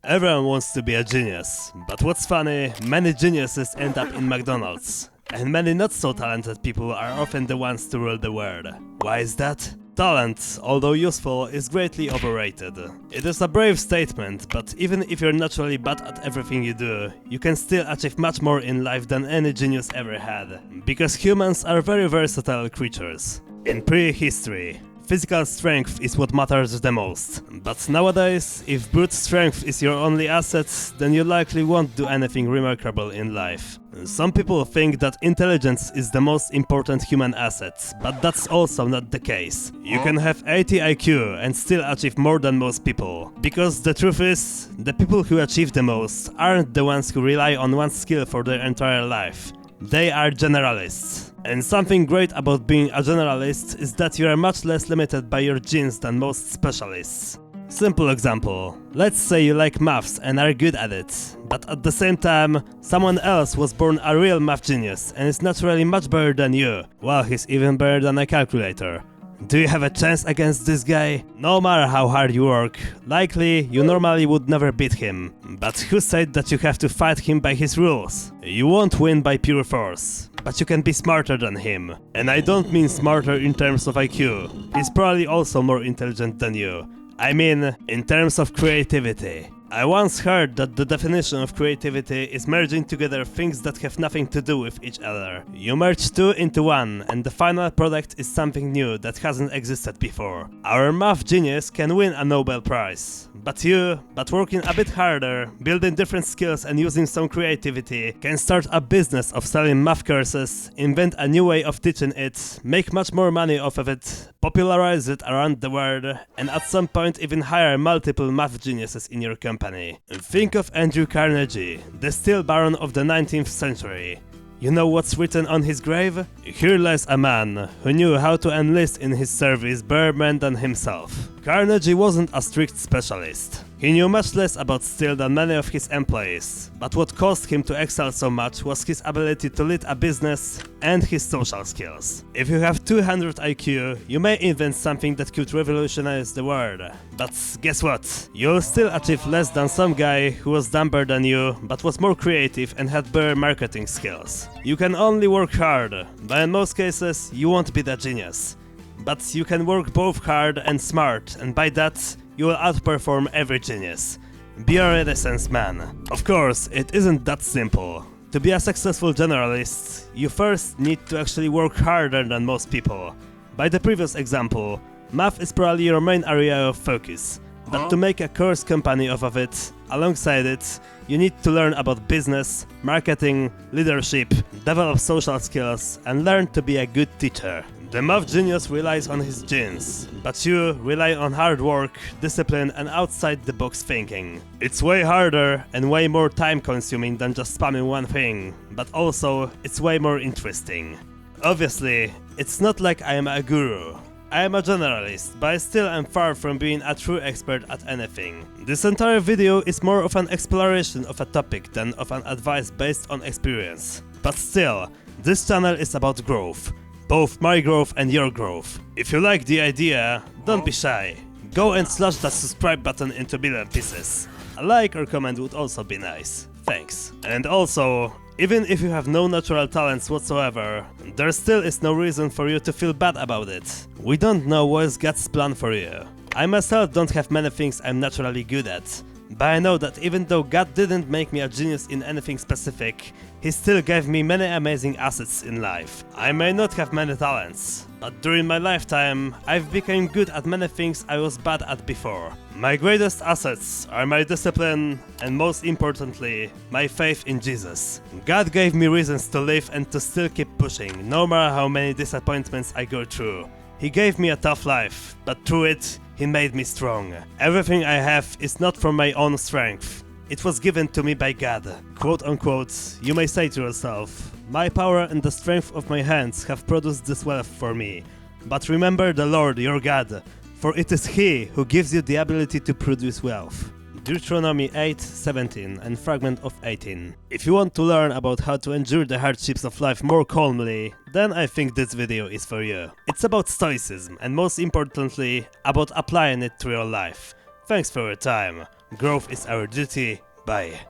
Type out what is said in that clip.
Everyone wants to be a genius, but what's funny, many geniuses end up in McDonald's. And many not so talented people are often the ones to rule the world. Why is that? Talent, although useful, is greatly overrated. It is a brave statement, but even if you're naturally bad at everything you do, you can still achieve much more in life than any genius ever had. Because humans are very versatile creatures. In prehistory, physical strength is what matters the most. But nowadays, if brute strength is your only asset, then you likely won't do anything remarkable in life. Some people think that intelligence is the most important human asset, but that's also not the case. You can have 80 IQ and still achieve more than most people. Because the truth is, the people who achieve the most aren't the ones who rely on one skill for their entire life. They are generalists. And something great about being a generalist is that you are much less limited by your genes than most specialists. Simple example. Let's say you like maths and are good at it, but at the same time, someone else was born a real math genius and is naturally much better than you, while he's even better than a calculator. Do you have a chance against this guy? No matter how hard you work, likely you normally would never beat him. But who said that you have to fight him by his rules? You won't win by pure force, but you can be smarter than him. And I don't mean smarter in terms of IQ. He's probably also more intelligent than you. I mean, in terms of creativity. I once heard that the definition of creativity is merging together things that have nothing to do with each other. You merge two into one, and the final product is something new that hasn't existed before. Our math genius can win a Nobel Prize. But you, working a bit harder, building different skills and using some creativity, can start a business of selling math courses, invent a new way of teaching it, make much more money off of it, popularize it around the world, and at some point even hire multiple math geniuses in your company. Think of Andrew Carnegie, the steel baron of the 19th century. You know what's written on his grave? Here lies a man who knew how to enlist in his service better men than himself. Carnegie wasn't a strict specialist. He knew much less about steel than many of his employees, but what caused him to excel so much was his ability to lead a business and his social skills. If you have 200 IQ, you may invent something that could revolutionize the world. But guess what? You'll still achieve less than some guy who was dumber than you, but was more creative and had better marketing skills. You can only work hard, but in most cases, you won't be that genius. But you can work both hard and smart, and by that, you will outperform every genius. Be a renaissance man. Of course, it isn't that simple. To be a successful generalist, you first need to actually work harder than most people. By the previous example, math is probably your main area of focus. But to make a course company off of it, alongside it, you need to learn about business, marketing, leadership, develop social skills, and learn to be a good teacher. The math genius relies on his genes, but you rely on hard work, discipline, and outside-the-box thinking. It's way harder and way more time-consuming than just spamming one thing, but also it's way more interesting. Obviously, it's not like I am a guru. I am a generalist, but I still am far from being a true expert at anything. This entire video is more of an exploration of a topic than of an advice based on experience. But still, this channel is about growth. Both my growth and your growth. If you like the idea, don't be shy. Go and slash that subscribe button into a billion pieces. A like or comment would also be nice. Thanks. And also, even if you have no natural talents whatsoever, there still is no reason for you to feel bad about it. We don't know what is God's plan for you. I myself don't have many things I'm naturally good at. But I know that even though God didn't make me a genius in anything specific, He still gave me many amazing assets in life. I may not have many talents, but during my lifetime, I've become good at many things I was bad at before. My greatest assets are my discipline and, most importantly, my faith in Jesus. God gave me reasons to live and to still keep pushing, no matter how many disappointments I go through. He gave me a tough life, but through it, He made me strong. Everything I have is not from my own strength. It was given to me by God. Quote unquote, you may say to yourself, my power and the strength of my hands have produced this wealth for me. But remember the Lord your God, for it is He who gives you the ability to produce wealth. Deuteronomy 8:17 and fragment of 18. If you want to learn about how to endure the hardships of life more calmly, then I think this video is for you. It's about stoicism and, most importantly, about applying it to your life. Thanks for your time. Growth is our duty. Bye.